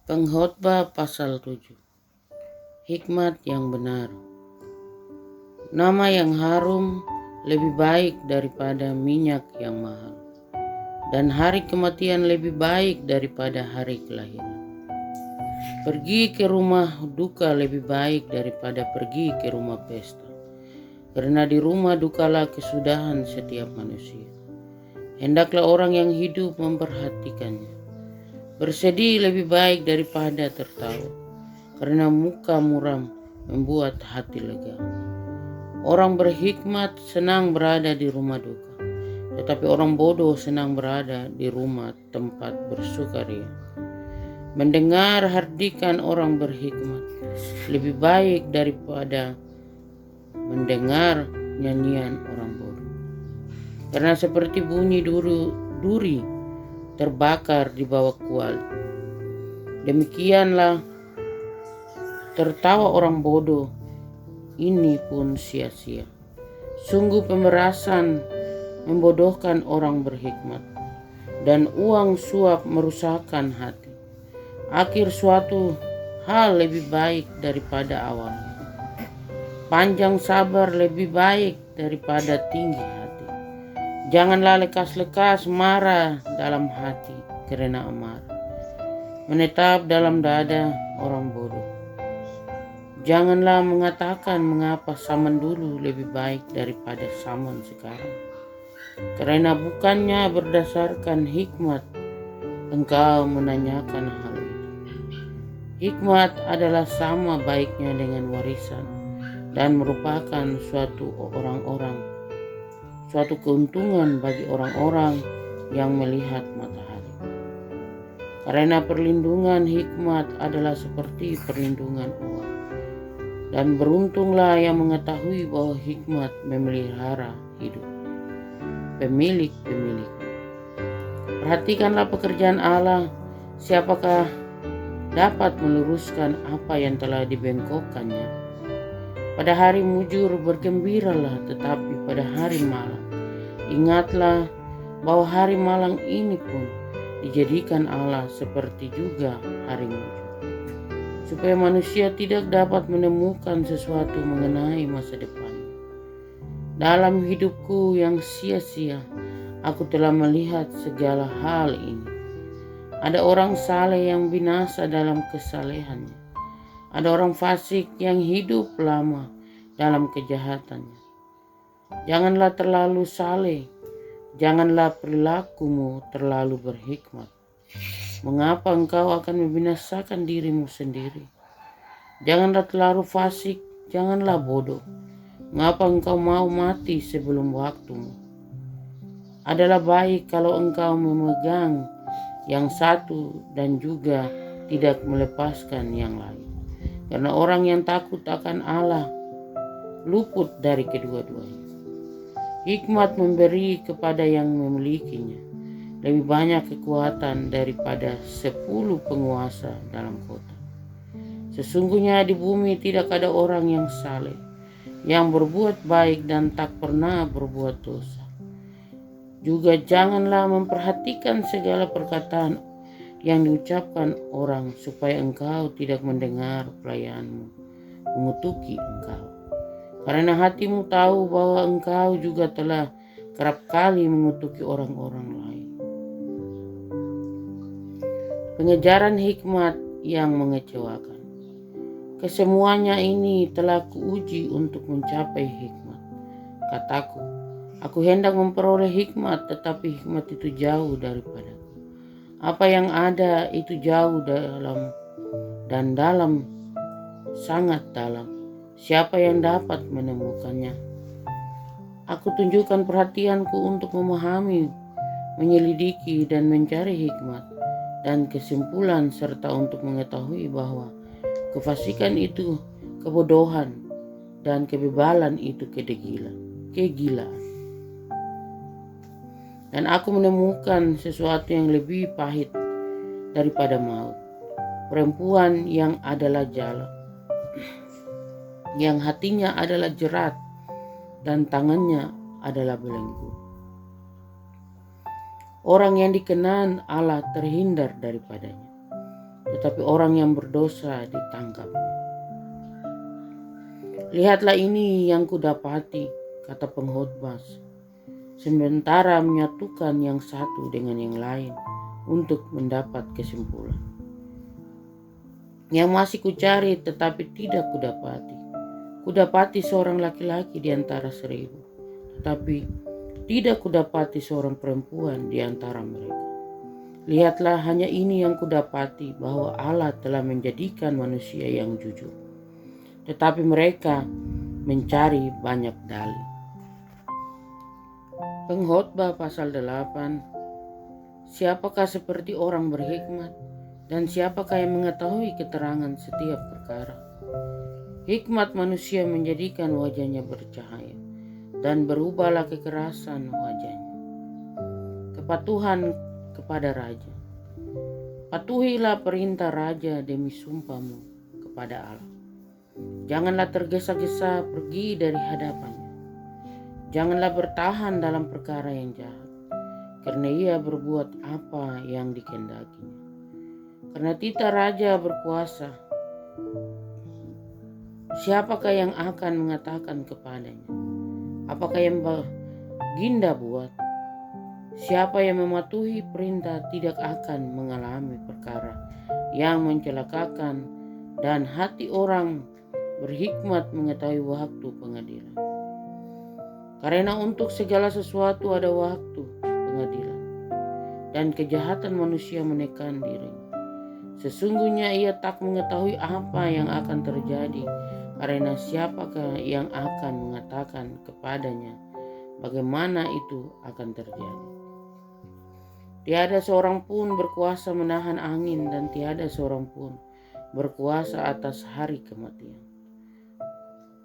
Pengkhotbah pasal 7. Hikmat yang benar. Nama yang harum lebih baik daripada minyak yang mahal, dan hari kematian lebih baik daripada hari kelahiran. Pergi ke rumah duka lebih baik daripada pergi ke rumah pesta, karena di rumah dukalah kesudahan setiap manusia. Hendaklah orang yang hidup memperhatikannya. Bersedih lebih baik daripada tertawa, karena muka muram membuat hati lega. Orang berhikmat senang berada di rumah duka, tetapi orang bodoh senang berada di rumah tempat bersukaria. Mendengar hardikan orang berhikmat lebih baik daripada mendengar nyanyian orang bodoh. Karena seperti bunyi duri terbakar di bawah kuali, demikianlah tertawa orang bodoh ini pun sia-sia. Sungguh pemerasan membodohkan orang berhikmat, dan uang suap merusakkan hati. Akhir suatu hal lebih baik daripada awalnya. Panjang sabar lebih baik daripada tinggi hati. Janganlah lekas-lekas marah dalam hati karena amarah, menetap dalam dada orang bodoh. Janganlah mengatakan mengapa zaman dulu lebih baik daripada zaman sekarang, karena bukannya berdasarkan hikmat engkau menanyakan hal itu. Hikmat adalah sama baiknya dengan warisan dan merupakan suatu keuntungan bagi orang-orang yang melihat matahari. Karena perlindungan hikmat adalah seperti perlindungan uang. Dan beruntunglah yang mengetahui bahwa hikmat memelihara hidup pemilik-pemilik. Perhatikanlah pekerjaan Allah, siapakah dapat meluruskan apa yang telah dibengkokkannya. Pada hari mujur bergembiralah, tetapi pada hari malang ingatlah bahwa hari malang ini pun dijadikan Allah seperti juga hari mujur, supaya manusia tidak dapat menemukan sesuatu mengenai masa depan. Dalam hidupku yang sia-sia, aku telah melihat segala hal ini. Ada orang saleh yang binasa dalam kesalehannya. Ada orang fasik yang hidup lama dalam kejahatannya. Janganlah terlalu saleh, janganlah perilakumu terlalu berhikmat. Mengapa engkau akan membinasakan dirimu sendiri? Janganlah terlalu fasik, janganlah bodoh. Mengapa engkau mau mati sebelum waktumu? Adalah baik kalau engkau memegang yang satu dan juga tidak melepaskan yang lain. Karena orang yang takut akan Allah luput dari kedua-duanya. Hikmat memberi kepada yang memilikinya lebih banyak kekuatan daripada 10 penguasa dalam kota. Sesungguhnya di bumi tidak ada orang yang saleh, yang berbuat baik dan tak pernah berbuat dosa. Juga janganlah memperhatikan segala perkataan yang diucapkan orang, supaya engkau tidak mendengar pelayanmu mengutuki engkau. Karena hatimu tahu bahwa engkau juga telah kerap kali mengutuki orang-orang lain. Pengejaran hikmat yang mengecewakan. Kesemuanya ini telah kuuji untuk mencapai hikmat. Kataku, aku hendak memperoleh hikmat, tetapi hikmat itu jauh daripadaku. Apa yang ada itu jauh dalam, sangat dalam. Siapa yang dapat menemukannya? Aku tunjukkan perhatianku untuk memahami, menyelidiki dan mencari hikmat dan kesimpulan, serta untuk mengetahui bahwa kefasikan itu kebodohan dan kebebalan itu kegilaan. Dan aku menemukan sesuatu yang lebih pahit daripada maut. Perempuan yang adalah jala, yang hatinya adalah jerat dan tangannya adalah belenggu. Orang yang dikenan Allah terhindar daripadanya. tetapi orang yang berdosa ditangkap. Lihatlah ini yang kudapati, kata pengkhotbah, sementara menyatukan yang satu dengan yang lain untuk mendapat kesimpulan. Yang masih kucari tetapi tidak kudapati. Kudapati seorang laki-laki di antara 1000, tetapi tidak kudapati seorang perempuan di antara mereka. Lihatlah, hanya ini yang kudapati, bahwa Allah telah menjadikan manusia yang jujur, tetapi mereka mencari banyak dalih. Pengkhotbah pasal 8. Siapakah seperti orang berhikmat, dan siapakah yang mengetahui keterangan setiap perkara? Hikmat manusia menjadikan wajahnya bercahaya, dan berubahlah kekerasan wajahnya. Kepatuhan kepada raja. Patuhilah perintah raja demi sumpahmu kepada Allah. Janganlah tergesa-gesa pergi dari hadapannya. Janganlah bertahan dalam perkara yang jahat, karena ia berbuat apa yang dikehendakinya. Karena titah raja berkuasa, siapakah yang akan mengatakan kepadanya, apakah yang baginda buat? Siapa yang mematuhi perintah tidak akan mengalami perkara yang mencelakakan, dan hati orang berhikmat mengetahui waktu pengadilan. Karena untuk segala sesuatu ada waktu pengadilan, dan kejahatan manusia menekan dirinya. Sesungguhnya ia tak mengetahui apa yang akan terjadi, karena siapakah yang akan mengatakan kepadanya bagaimana itu akan terjadi. Tiada seorang pun berkuasa menahan angin, dan tiada seorang pun berkuasa atas hari kematian.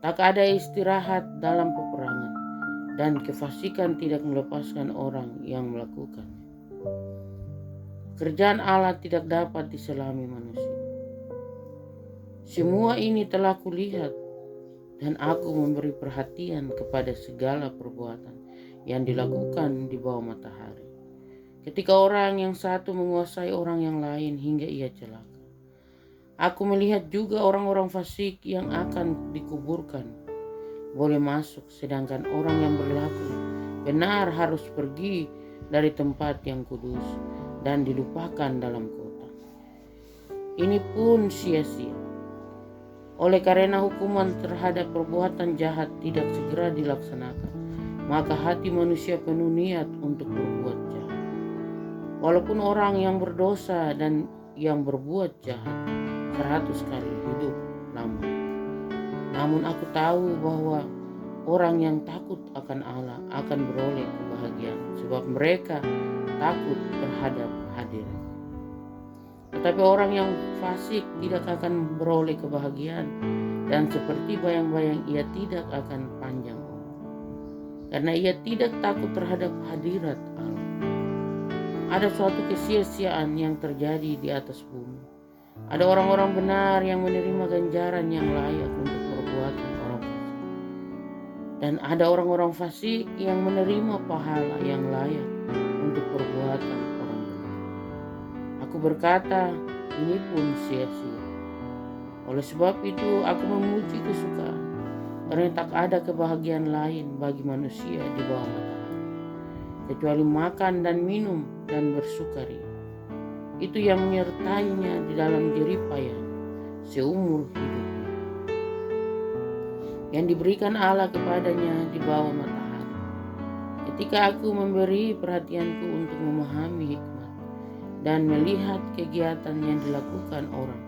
Tak ada istirahat dalam peperangan, dan kefasikan tidak melepaskan orang yang melakukannya. Kerjaan Allah tidak dapat diselami manusia. Semua ini telah kulihat, dan aku memberi perhatian kepada segala perbuatan yang dilakukan di bawah matahari. Ketika orang yang satu menguasai orang yang lain hingga ia celaka. Aku melihat juga orang-orang fasik yang akan dikuburkan boleh masuk, sedangkan orang yang berlaku benar harus pergi dari tempat yang kudus dan dilupakan dalam kota. Ini pun sia-sia. Oleh karena hukuman terhadap perbuatan jahat tidak segera dilaksanakan, maka hati manusia penuh niat untuk berbuat jahat. Walaupun orang yang berdosa dan yang berbuat jahat 100 kali hidup lama, namun aku tahu bahwa orang yang takut akan Allah akan beroleh kebahagiaan, sebab mereka takut terhadap hadirat. Tetapi orang yang fasik tidak akan beroleh kebahagiaan, dan seperti bayang-bayang ia tidak akan panjang umur, karena ia tidak takut terhadap hadirat Allah. Ada suatu kesia-siaan yang terjadi di atas bumi. Ada orang-orang benar yang menerima ganjaran yang layak untuk perbuatan orang fasik, dan ada orang-orang fasik yang menerima pahala yang layak untuk perbuatan orang benar. Aku berkata, ini pun sia-sia. Oleh sebab itu aku memuji kesukaan, karena tak ada kebahagiaan lain bagi manusia di bawah matahari, kecuali makan dan minum dan bersukaria. Itu yang menyertainya di dalam jeripaya seumur hidupnya, yang diberikan Allah kepadanya di bawah matahari. Ketika aku memberi perhatianku untuk memahami hikmat dan melihat kegiatan yang dilakukan orang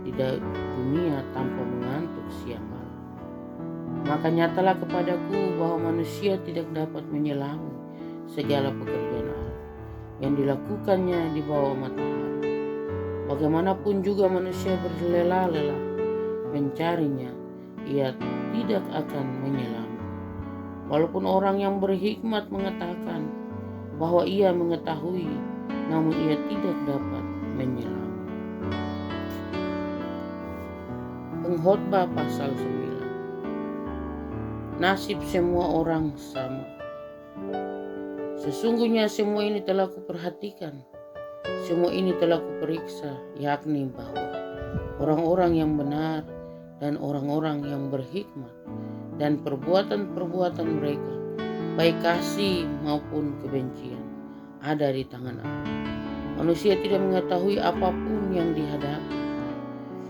di dunia tanpa mengantuk siang malam, maka nyatalah kepadaku bahwa manusia tidak dapat menyelami segala pekerjaan Allah yang dilakukannya di bawah matahari. Bagaimanapun juga manusia berlelah-lelah mencarinya, ia tidak akan menyelami. Walaupun orang yang berhikmat mengatakan bahwa ia mengetahui, namun ia tidak dapat menyelami. Pengkhotbah pasal 9. Nasib semua orang sama. Sesungguhnya semua ini telah kuperhatikan. Semua ini telah kuperiksa, yakni bahwa orang-orang yang benar dan orang-orang yang berhikmat dan perbuatan-perbuatan mereka, baik kasih maupun kebencian, ada di tangan Allah. Manusia tidak mengetahui apapun yang dihadapi.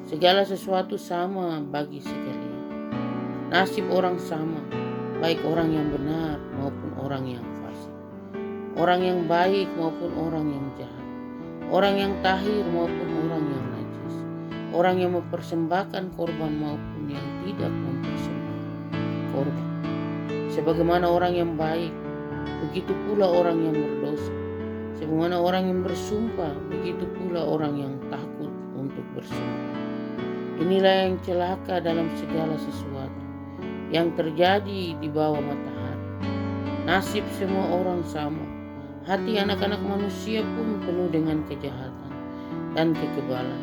Segala sesuatu sama bagi sekalian. Nasib orang sama, baik orang yang benar maupun orang yang fasik, orang yang baik maupun orang yang jahat, orang yang tahir maupun orang yang najis, orang yang mempersembahkan korban maupun yang tidak mempersembahkan korban. Sebagaimana orang yang baik, begitu pula orang yang berdosa. Sebagaimana orang yang bersumpah, begitu pula orang yang takut untuk bersumpah. Inilah yang celaka dalam segala sesuatu yang terjadi di bawah matahari. Nasib semua orang sama. Hati anak-anak manusia pun penuh dengan kejahatan dan kekebalan.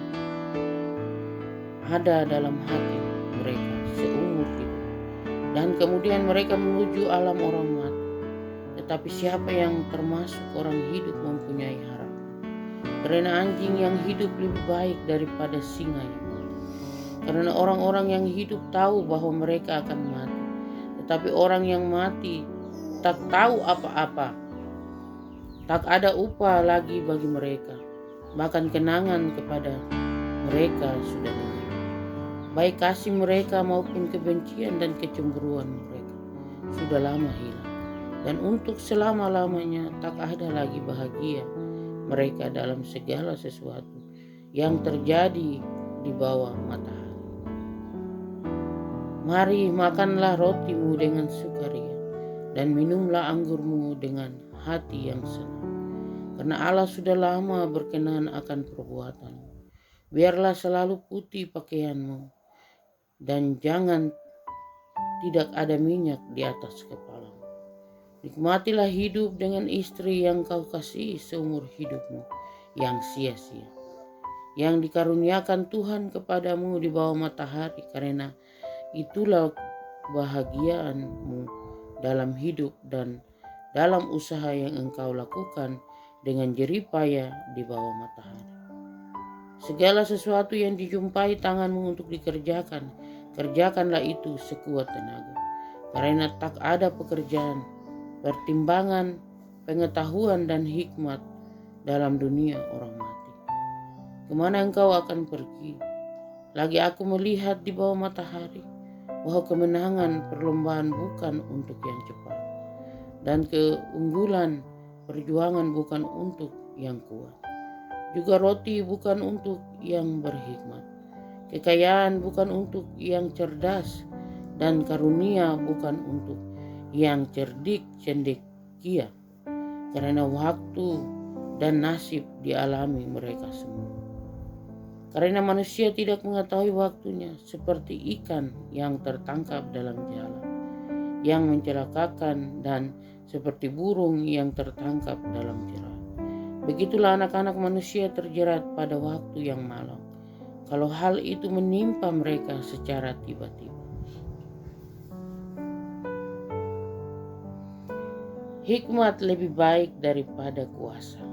Ada dalam hati mereka seumur hidup. Dan kemudian mereka menuju alam orang mati. Tetapi siapa yang termasuk orang hidup mempunyai harapan. Karena anjing yang hidup lebih baik daripada singa yang mati. Karena orang-orang yang hidup tahu bahwa mereka akan mati. Tetapi orang yang mati tak tahu apa-apa. Tak ada upah lagi bagi mereka. Bahkan kenangan kepada mereka sudah lenyap. Baik kasih mereka maupun kebencian dan kecemburuan mereka sudah lama hilang. Dan untuk selama-lamanya tak ada lagi bahagia mereka dalam segala sesuatu yang terjadi di bawah matahari. Mari makanlah rotimu dengan sukaria dan minumlah anggurmu dengan hati yang senang. Karena Allah sudah lama berkenan akan perbuatanmu. Biarlah selalu putih pakaianmu dan jangan tidak ada minyak di atas kepalamu. Nikmatilah hidup dengan istri yang kau kasihi seumur hidupmu yang sia-sia. Yang dikaruniakan Tuhan kepadamu di bawah matahari, karena itulah bahagiaanmu dalam hidup dan dalam usaha yang engkau lakukan dengan jerih payah di bawah matahari. Segala sesuatu yang dijumpai tanganmu untuk dikerjakan, kerjakanlah itu sekuat tenaga. Karena tak ada pekerjaan, pertimbangan, pengetahuan dan hikmat dalam dunia orang mati. Kemana engkau akan pergi? Lagi aku melihat di bawah matahari bahwa kemenangan perlombaan bukan untuk yang cepat dan keunggulan perjuangan bukan untuk yang kuat. Juga roti bukan untuk yang berhikmat. Kekayaan bukan untuk yang cerdas dan karunia bukan untuk yang cerdik cendekia. Karena waktu dan nasib dialami mereka semua. Karena manusia tidak mengetahui waktunya, seperti ikan yang tertangkap dalam jala, yang mencelakakan, dan seperti burung yang tertangkap dalam jerat. Begitulah anak-anak manusia terjerat pada waktu yang malang, kalau hal itu menimpa mereka secara tiba-tiba. Hikmat lebih baik daripada kuasa.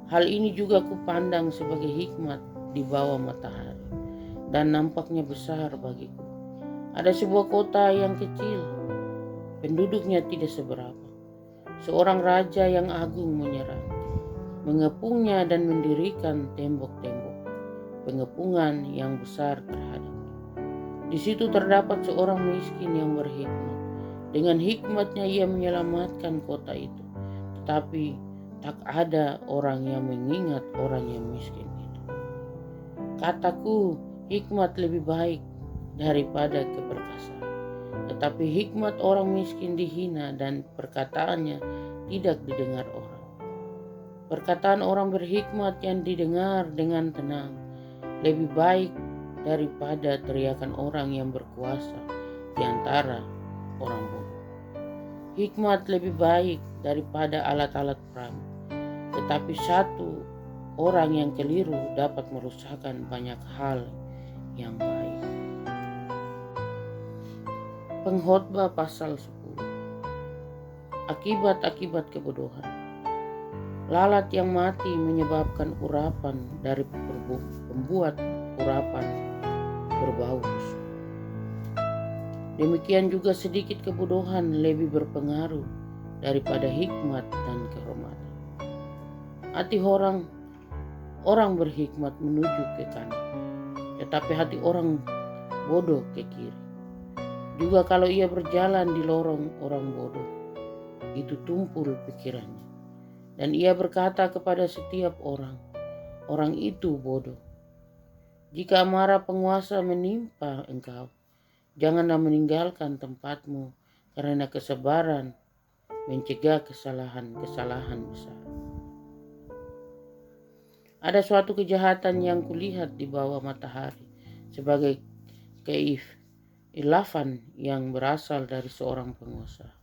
Hal ini juga kupandang sebagai hikmat di bawah matahari dan nampaknya besar bagiku. Ada sebuah kota yang kecil, penduduknya tidak seberapa. Seorang raja yang agung menyerang, mengepungnya dan mendirikan tembok-tembok pengepungan yang besar terhadapnya. Di situ terdapat seorang miskin yang berhikmat. Dengan hikmatnya ia menyelamatkan kota itu, tetapi tak ada orang yang mengingat orang yang miskin itu. Kataku, hikmat lebih baik daripada keperkasaan. Tetapi hikmat orang miskin dihina dan perkataannya tidak didengar orang. Perkataan orang berhikmat yang didengar dengan tenang lebih baik daripada teriakan orang yang berkuasa di antara orang bodoh. Hikmat lebih baik daripada alat-alat perang. Tetapi satu orang yang keliru dapat merusakkan banyak hal yang baik. Pengkhotbah pasal 10. Akibat-akibat kebodohan. Lalat yang mati menyebabkan urapan dari pembuat urapan berbau busuk. Demikian juga sedikit kebodohan lebih berpengaruh daripada hikmat dan kehormatan. Hati orang berhikmat menuju ke kanan, tetapi hati orang bodoh ke kiri. Juga kalau ia berjalan di lorong orang bodoh, itu tumpul pikirannya. Dan ia berkata kepada setiap orang itu bodoh. Jika amarah penguasa menimpa engkau, janganlah meninggalkan tempatmu, karena kesabaran mencegah kesalahan besar. Ada suatu kejahatan yang kulihat di bawah matahari sebagai keilafan yang berasal dari seorang penguasa.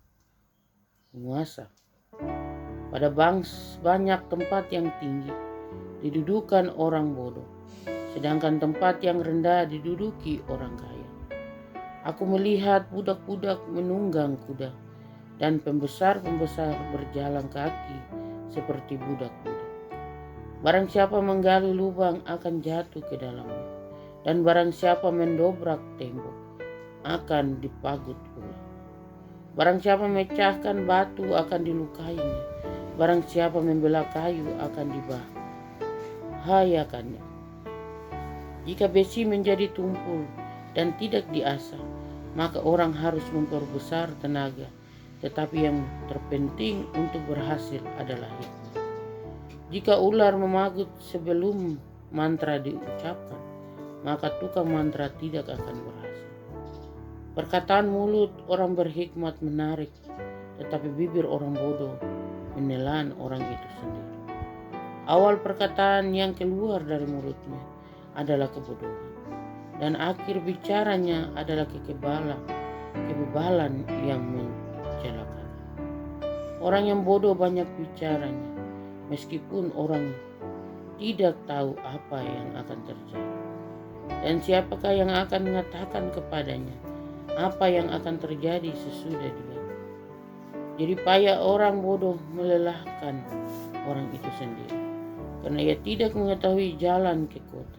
Pada banyak tempat yang tinggi didudukan orang bodoh, sedangkan tempat yang rendah diduduki orang kaya. Aku melihat budak-budak menunggang kuda dan pembesar-pembesar berjalan kaki seperti budak-budak. Barang siapa menggali lubang akan jatuh ke dalamnya, dan barang siapa mendobrak tembok akan dipagut ulang. Barang siapa memecahkan batu akan dilukainya, barang siapa membelah kayu akan dibahayakannya. Jika besi menjadi tumpul dan tidak diasah, maka orang harus memperbesar tenaga, tetapi yang terpenting untuk berhasil adalah hikmat. Jika ular memagut sebelum mantra diucapkan, maka tukang mantra tidak akan berhasil. Perkataan mulut orang berhikmat menarik, tetapi bibir orang bodoh menelan orang itu sendiri. Awal perkataan yang keluar dari mulutnya adalah kebodohan, dan akhir bicaranya adalah kebebalan yang mencelakakan. Orang yang bodoh banyak bicaranya, meskipun orang tidak tahu apa yang akan terjadi. Dan siapakah yang akan mengatakan kepadanya apa yang akan terjadi sesudah dia? Jadi payah orang bodoh melelahkan orang itu sendiri, karena ia tidak mengetahui jalan ke kota.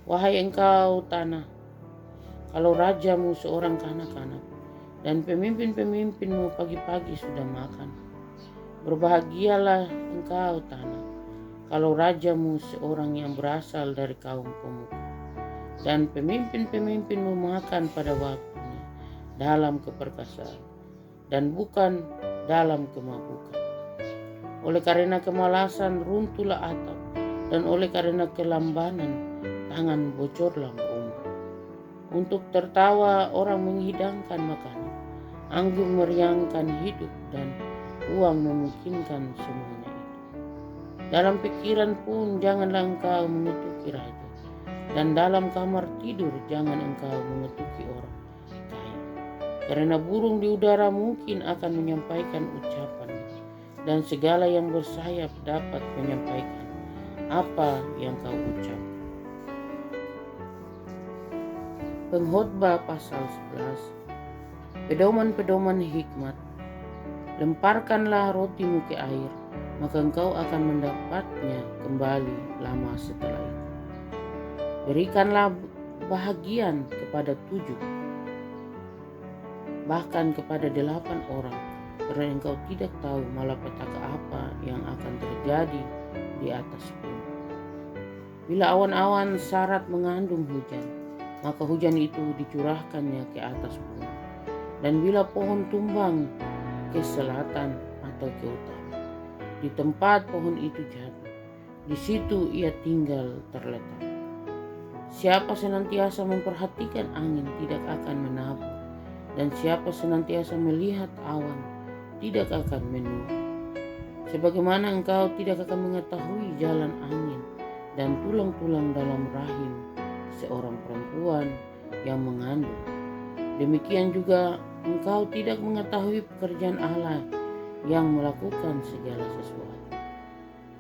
Wahai engkau tanah, kalau rajamu seorang kanak-kanak dan pemimpin-pemimpinmu pagi-pagi sudah makan, berbahagialah engkau tanah, kalau rajamu seorang yang berasal dari kaum pemuka, dan pemimpin-pemimpinmu makan pada waktunya dalam keperkasaan, dan bukan dalam kemabukan. Oleh karena kemalasan runtuhlah atap, dan oleh karena kelambanan tangan bocorlah rumah. Untuk tertawa orang menghidangkan makanan, anggur meriangkan hidup, dan uang memungkinkan semuanya itu. Dalam pikiran pun janganlah engkau mengutuki raja, dan dalam kamar tidur jangan engkau mengutuki orang kaya. Karena burung di udara mungkin akan menyampaikan ucapan, dan segala yang bersayap dapat menyampaikan apa yang kau ucap. Pengkhotbah pasal 11. Pedoman-pedoman hikmat. Lemparkanlah rotimu ke air, maka engkau akan mendapatnya kembali lama setelah itu. Berikanlah bahagian kepada 7, bahkan kepada 8 orang, karena engkau tidak tahu malapetaka apa yang akan terjadi di atas bumi. Bila awan-awan sarat mengandung hujan, maka hujan itu dicurahkannya ke atas bumi. Dan bila pohon tumbang ke selatan atau ke utara, di tempat pohon itu jatuh, di situ ia tinggal terletak. Siapa senantiasa memperhatikan angin tidak akan menabur, dan siapa senantiasa melihat awan tidak akan menurun. Sebagaimana engkau tidak akan mengetahui jalan angin dan tulang-tulang dalam rahim seorang perempuan yang mengandung, demikian juga engkau tidak mengetahui pekerjaan Allah yang melakukan segala sesuatu.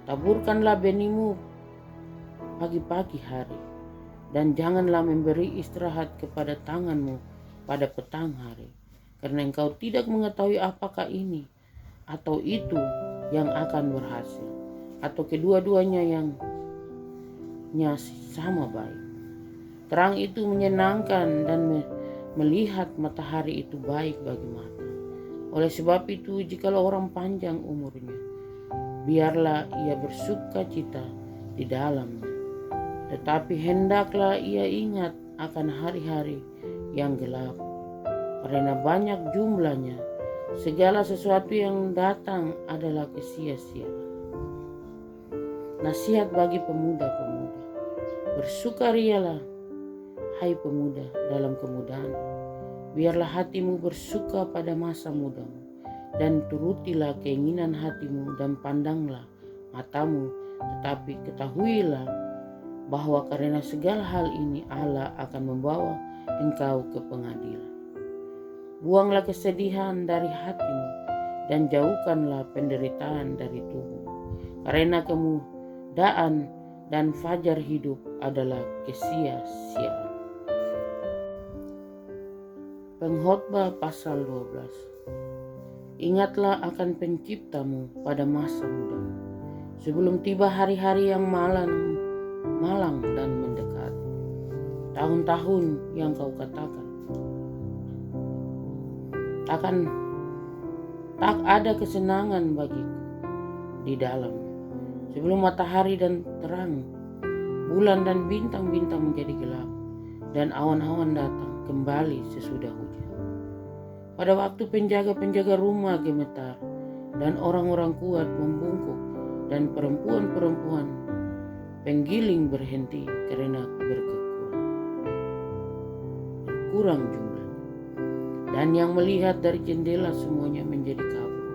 Taburkanlah benihmu pagi-pagi hari, dan janganlah memberi istirahat kepada tanganmu pada petang hari, karena engkau tidak mengetahui apakah ini atau itu yang akan berhasil, atau kedua-duanya yang sama baik. Terang itu menyenangkan dan melihat matahari itu baik bagi mata. Oleh sebab itu, jikalau orang panjang umurnya, biarlah ia bersuka cita di dalamnya. Tetapi hendaklah ia ingat akan hari-hari yang gelap, karena banyak jumlahnya. Segala sesuatu yang datang adalah kesia-siaan. Nasihat bagi pemuda-pemudi. Bersukarialah, hai pemuda, dalam kemudahan. Biarlah hatimu bersuka pada masa mudamu, dan turutilah keinginan hatimu dan pandanglah matamu. Tetapi ketahuilah bahwa karena segala hal ini Allah akan membawa engkau ke pengadilan. Buanglah kesedihan dari hatimu dan jauhkanlah penderitaan dari tubuh. Karena kemudahan dan fajar hidup adalah kesia-siaan. Pengkhotbah pasal 12. Ingatlah akan penciptamu pada masa mudamu, sebelum tiba hari-hari yang malang dan mendekat, tahun-tahun yang kau katakan tak ada kesenangan bagiku di dalamnya. Sebelum matahari dan terang, bulan dan bintang-bintang menjadi gelap, dan awan-awan datang kembali sesudah hujan. Pada waktu penjaga-penjaga rumah gemetar, dan orang-orang kuat membungkuk, dan perempuan-perempuan penggiling berhenti karena berkurang jumlah. Dan yang melihat dari jendela semuanya menjadi kabur,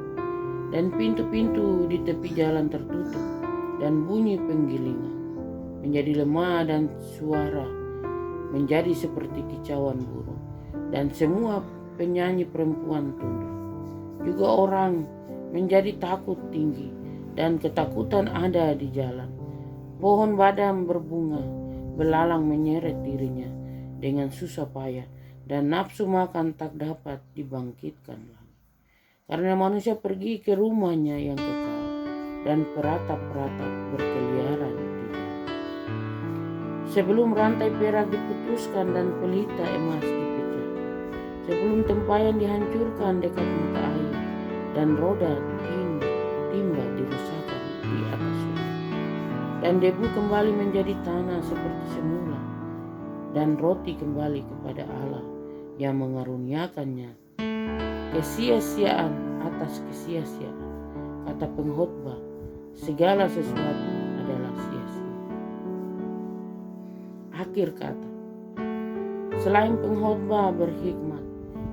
dan pintu-pintu di tepi jalan tertutup, dan bunyi penggilingan menjadi lemah, dan suara menjadi seperti kicauan burung, dan semua penyanyi perempuan tunduk. Juga orang menjadi takut tinggi, dan ketakutan ada di jalan. Pohon badam berbunga, belalang menyeret dirinya dengan susah payah, dan nafsu makan tak dapat dibangkitkan lagi. Karena manusia pergi ke rumahnya yang kekal, dan peratap-peratap berkeliaran di jalan. Sebelum rantai perak diputuskan dan pelita emas dipecah, sebelum tempayan dihancurkan dekat mata air, dan roda timba dirusakkan di atas sungai, dan debu kembali menjadi tanah seperti semula, dan roti kembali kepada Allah yang mengaruniakannya. Kesia-siaan atas kesia-siaan, kata pengkhotbah, segala sesuatu adalah sia-sia. Akhir kata. Selain pengkhotbah berhikmat,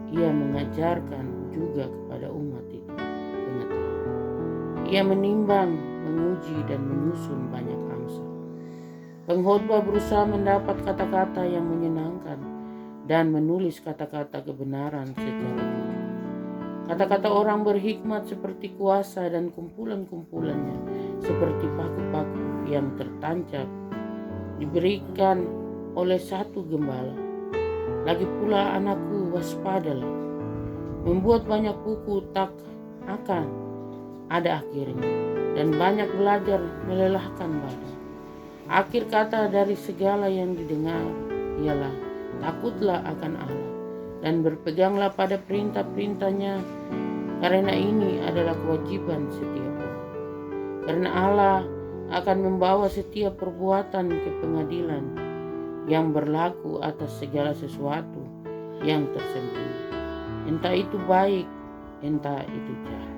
ia mengajarkan juga kepada umat itu pengetahuan. Ia menimbang, menguji, dan menyusun banyak amsal. Pengkhotbah berusaha mendapat kata-kata yang menyenangkan dan menulis kata-kata kebenaran secara jujur. Kata-kata orang berhikmat seperti kuasa, dan kumpulan-kumpulannya seperti paku-paku yang tertancap diberikan oleh satu gembala. Lagi pula anakku, waspadalah. Membuat banyak buku tak akan ada akhirnya, dan banyak belajar melelahkan badan. Akhir kata dari segala yang didengar ialah takutlah akan Allah, dan berpeganglah pada perintah-perintahnya, karena ini adalah kewajiban setiap orang. Karena Allah akan membawa setiap perbuatan ke pengadilan yang berlaku atas segala sesuatu yang tersembunyi, entah itu baik, entah itu jahat.